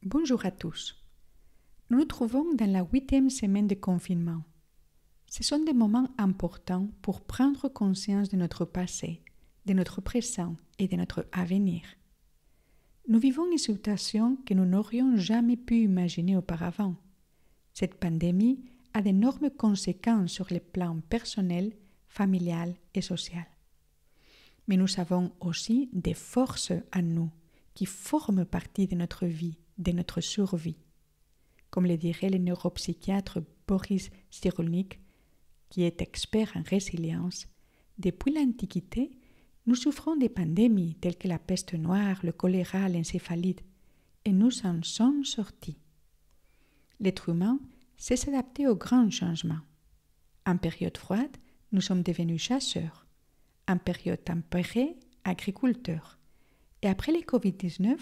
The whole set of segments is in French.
Bonjour à tous. Nous nous trouvons dans la 8e semaine de confinement. Ce sont des moments importants pour prendre conscience de notre passé, de notre présent et de notre avenir. Nous vivons une situation que nous n'aurions jamais pu imaginer auparavant. Cette pandémie a d'énormes conséquences sur les plans personnel, familial et social. Mais nous avons aussi des forces en nous qui forment partie de notre vie, de notre survie. Comme le dirait le neuropsychiatre Boris Cyrulnik, qui est expert en résilience, depuis l'Antiquité, nous souffrons des pandémies telles que la peste noire, le choléra, l'encéphalite, et nous en sommes sortis. L'être humain s'est adapté aux grands changements. En période froide, nous sommes devenus chasseurs. En période tempérée, agriculteurs. Et après le Covid-19,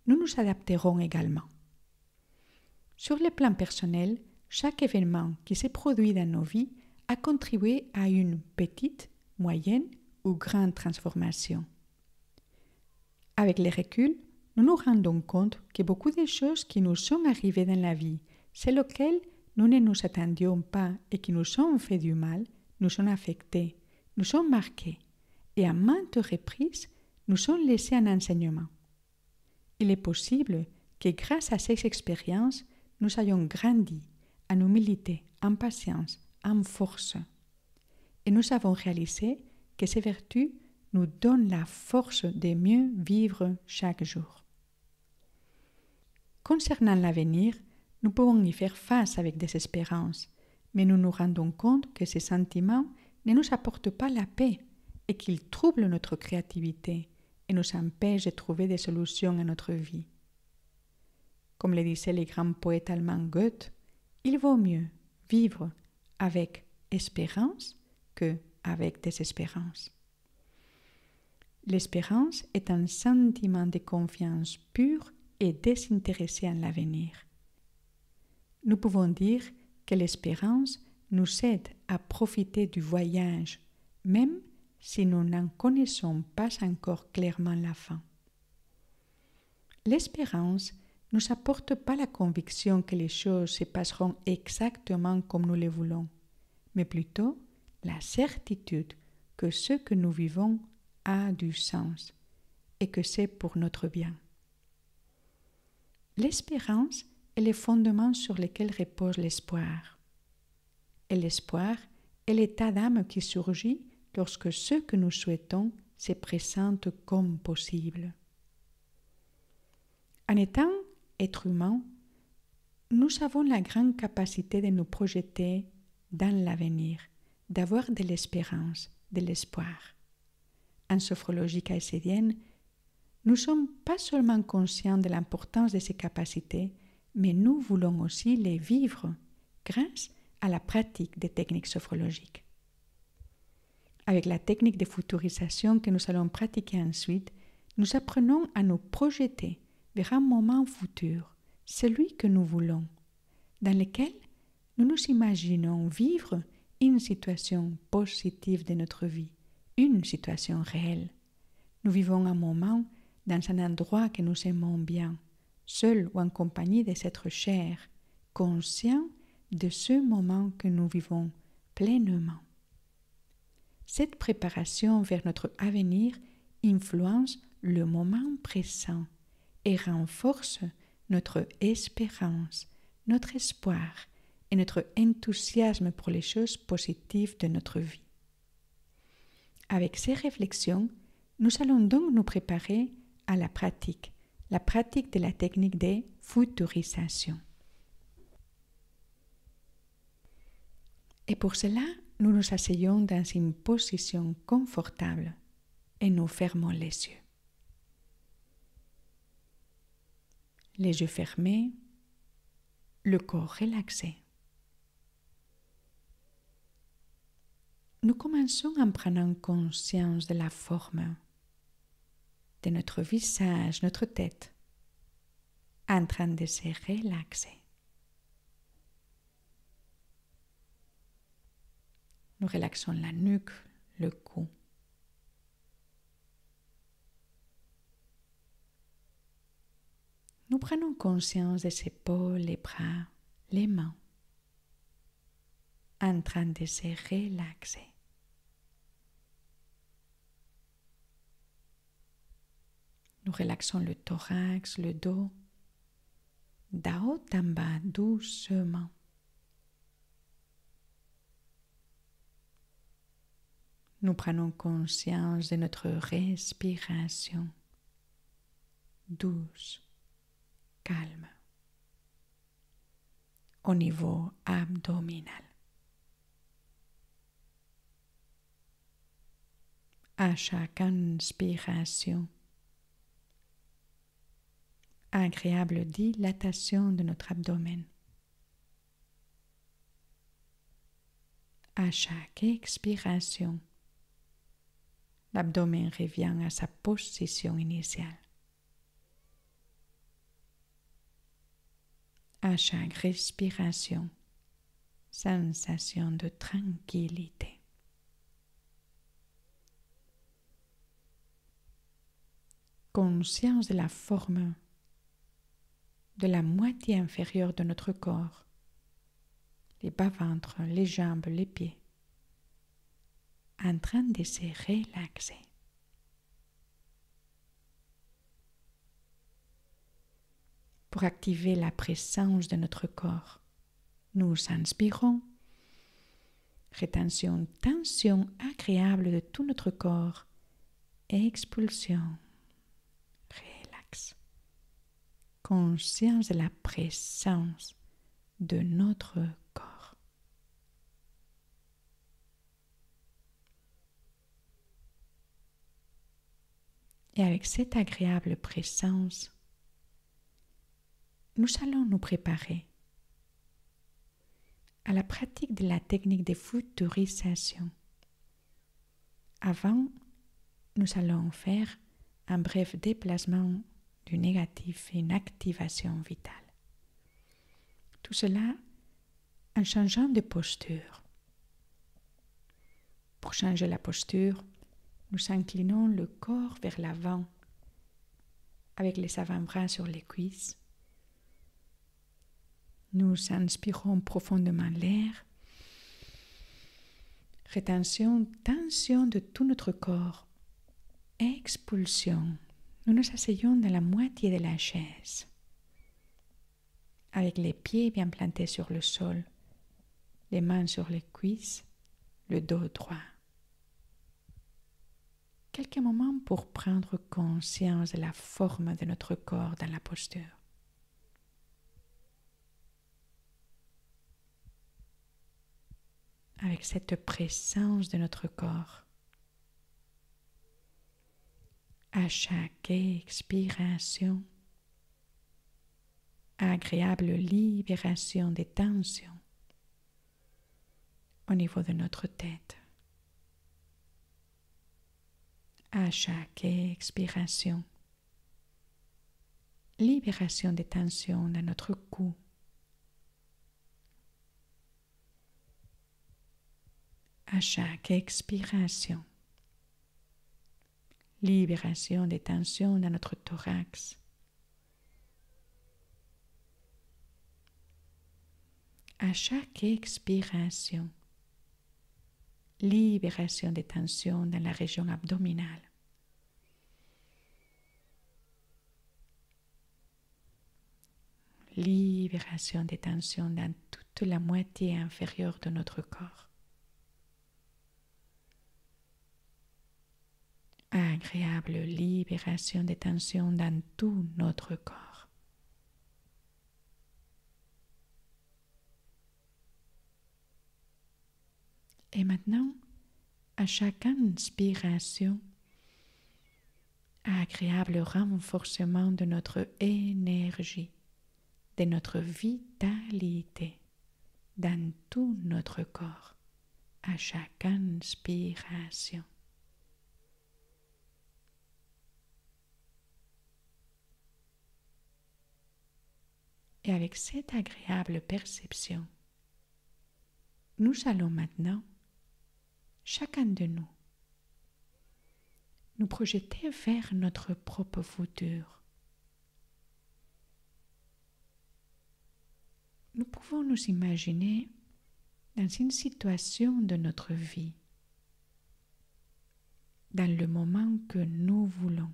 nous nous adapterons également. Sur le plan personnel, chaque événement qui s'est produit dans nos vies a contribué à une petite, moyenne ou grande transformation. Avec le recul, nous nous rendons compte que beaucoup de choses qui nous sont arrivées dans la vie, celles auxquelles nous ne nous attendions pas et qui nous ont fait du mal, nous ont affectés, nous ont marqués et à maintes reprises nous ont laissé un enseignement. Il est possible que grâce à ces expériences, nous ayons grandi en humilité, en patience, en force. Et nous avons réalisé que ces vertus nous donnent la force de mieux vivre chaque jour. Concernant l'avenir, nous pouvons y faire face avec des espérances, mais nous nous rendons compte que ces sentiments ne nous apportent pas la paix et qu'ils troublent notre créativité et nous empêchent de trouver des solutions à notre vie. Comme le disait le grand poète allemand Goethe, il vaut mieux vivre avec espérance que avec désespérance. L'espérance est un sentiment de confiance pure et désintéressé en l'avenir. Nous pouvons dire que l'espérance nous aide à profiter du voyage, même si nous n'en connaissons pas encore clairement la fin. L'espérance ne nous apporte pas la conviction que les choses se passeront exactement comme nous le voulons, mais plutôt la certitude que ce que nous vivons a du sens et que c'est pour notre bien. L'espérance est le fondement sur lequel repose l'espoir. Et l'espoir est l'état d'âme qui surgit lorsque ce que nous souhaitons se présente comme possible. En étant être humain, nous avons la grande capacité de nous projeter dans l'avenir, d'avoir de l'espérance, de l'espoir. En sophrologie caïcédienne, nous ne sommes pas seulement conscients de l'importance de ces capacités, mais nous voulons aussi les vivre grâce à la pratique des techniques sophrologiques. Avec la technique de futurisation que nous allons pratiquer ensuite, nous apprenons à nous projeter vers un moment futur, celui que nous voulons, dans lequel nous nous imaginons vivre une situation positive de notre vie, une situation réelle. Nous vivons un moment dans un endroit que nous aimons bien, seuls ou en compagnie des êtres chers, conscients de ce moment que nous vivons pleinement. Cette préparation vers notre avenir influence le moment présent et renforce notre espérance, notre espoir et notre enthousiasme pour les choses positives de notre vie. Avec ces réflexions, nous allons donc nous préparer à la pratique de la technique de futurisation. Et pour cela, nous nous asseyons dans une position confortable et nous fermons les yeux. Les yeux fermés, le corps relaxé. Nous commençons en prenant conscience de la forme de notre visage, notre tête, en train de se relaxer. Nous relaxons la nuque, le cou. nous prenons conscience des épaules, les bras, les mains, en train de se relaxer. Nous relaxons le thorax, le dos, d'en haut en bas doucement. Nous prenons conscience de notre respiration douce, calme, au niveau abdominal. À chaque inspiration, agréable dilatation de notre abdomen. À chaque expiration, l'abdomen revient à sa position initiale. À chaque respiration, sensation de tranquillité. Conscience de la forme de la moitié inférieure de notre corps, les bas-ventres, les jambes, les pieds, en train de se relaxer. Pour activer la présence de notre corps, nous inspirons, rétention, tension agréable de tout notre corps, expulsion, relax. Conscience de la présence de notre corps. Et avec cette agréable présence, nous allons nous préparer à la pratique de la technique de futurisation. Avant, nous allons faire un bref déplacement du négatif et une activation vitale. Tout cela en changeant de posture. Pour changer la posture, nous inclinons le corps vers l'avant avec les avant-bras sur les cuisses. Nous inspirons profondément l'air. Rétention, tension de tout notre corps. Expulsion. Nous nous asseyons dans la moitié de la chaise, avec les pieds bien plantés sur le sol, les mains sur les cuisses, le dos droit. Quelques moments pour prendre conscience de la forme de notre corps dans la posture. Avec cette présence de notre corps, à chaque expiration, agréable libération des tensions au niveau de notre tête. À chaque expiration, libération des tensions dans notre cou. À chaque expiration, libération des tensions dans notre thorax. À chaque expiration, libération des tensions dans la région abdominale. Libération des tensions dans toute la moitié inférieure de notre corps. Agréable libération des tensions dans tout notre corps. Et maintenant, à chaque inspiration, agréable renforcement de notre énergie, de notre vitalité dans tout notre corps, à chaque inspiration. Et avec cette agréable perception, nous allons maintenant, chacun de nous, nous projeter vers notre propre futur. nous imaginer dans une situation de notre vie, dans le moment que nous voulons.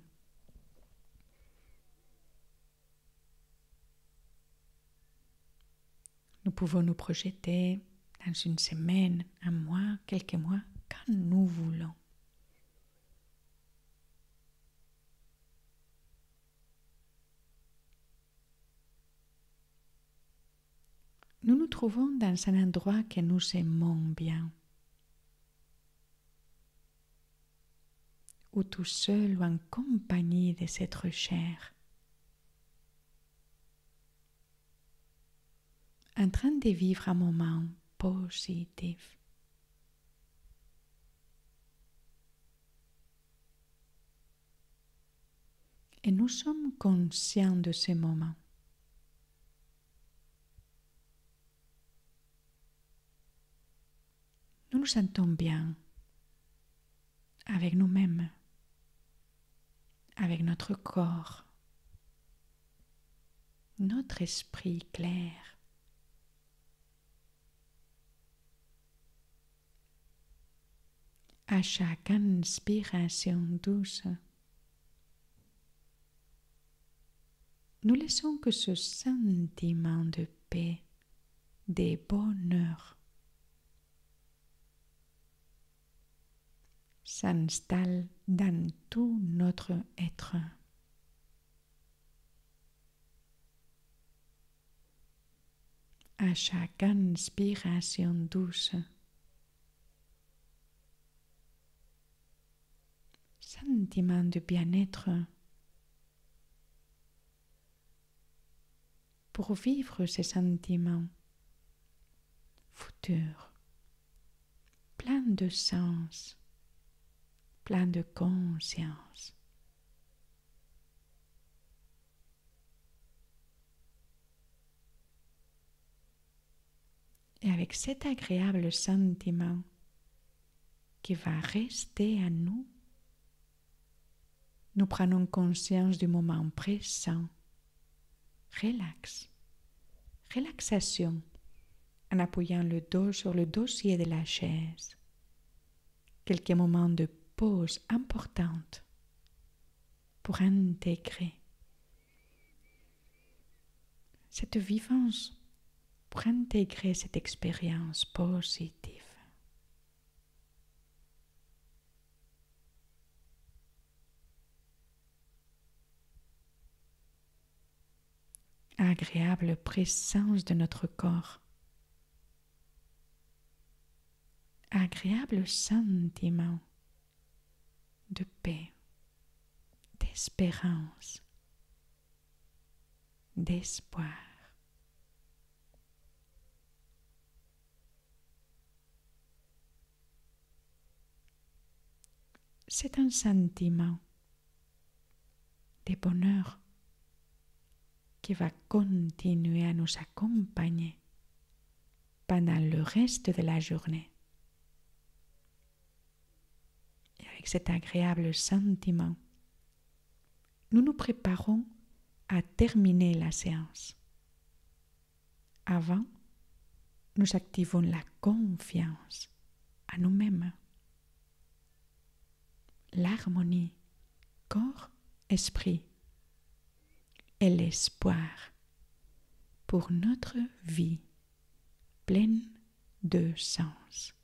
Nous pouvons nous projeter dans une semaine, un mois, quelques mois, quand nous voulons. Nous nous trouvons dans un endroit que nous aimons bien, ou tout seul ou en compagnie des êtres chers, en train de vivre un moment positif. Et nous sommes conscients de ce moment. Nous nous sentons bien avec nous-mêmes, avec notre corps, notre esprit clair. À chaque inspiration douce, nous laissons que ce sentiment de paix, de bonheur, s'installe dans tout notre être. À chaque inspiration douce, sentiment de bien-être pour vivre ces sentiments futurs, plein de sens, plein de conscience. Et avec cet agréable sentiment qui va rester à nous, nous prenons conscience du moment présent. Relax. Relaxation en appuyant le dos sur le dossier de la chaise. Quelques moments de pause importante pour intégrer cette vivance, pour intégrer cette expérience positive. Agréable présence de notre corps. Agréable sentiment de paix, d'espérance, d'espoir. C'est un sentiment de bonheur qui va continuer à nous accompagner pendant le reste de la journée. Et avec cet agréable sentiment, nous nous préparons à terminer la séance. Avant, nous activons la confiance à nous-mêmes, l'harmonie corps-esprit et l'espoir pour notre vie pleine de sens.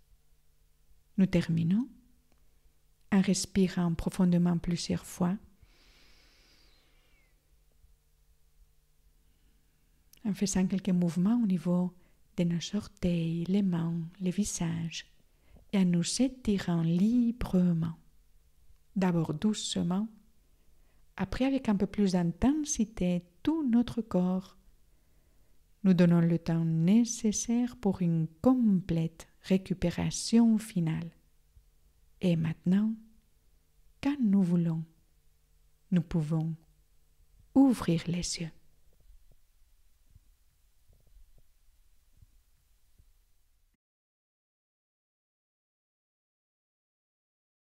Nous terminons en respirant profondément plusieurs fois, en faisant quelques mouvements au niveau de nos orteils, les mains, le visage, et en nous étirant librement. D'abord doucement, après avec un peu plus d'intensité, tout notre corps. Nous donnons le temps nécessaire pour une complète récupération finale. Et maintenant, quand nous voulons, nous pouvons ouvrir les yeux.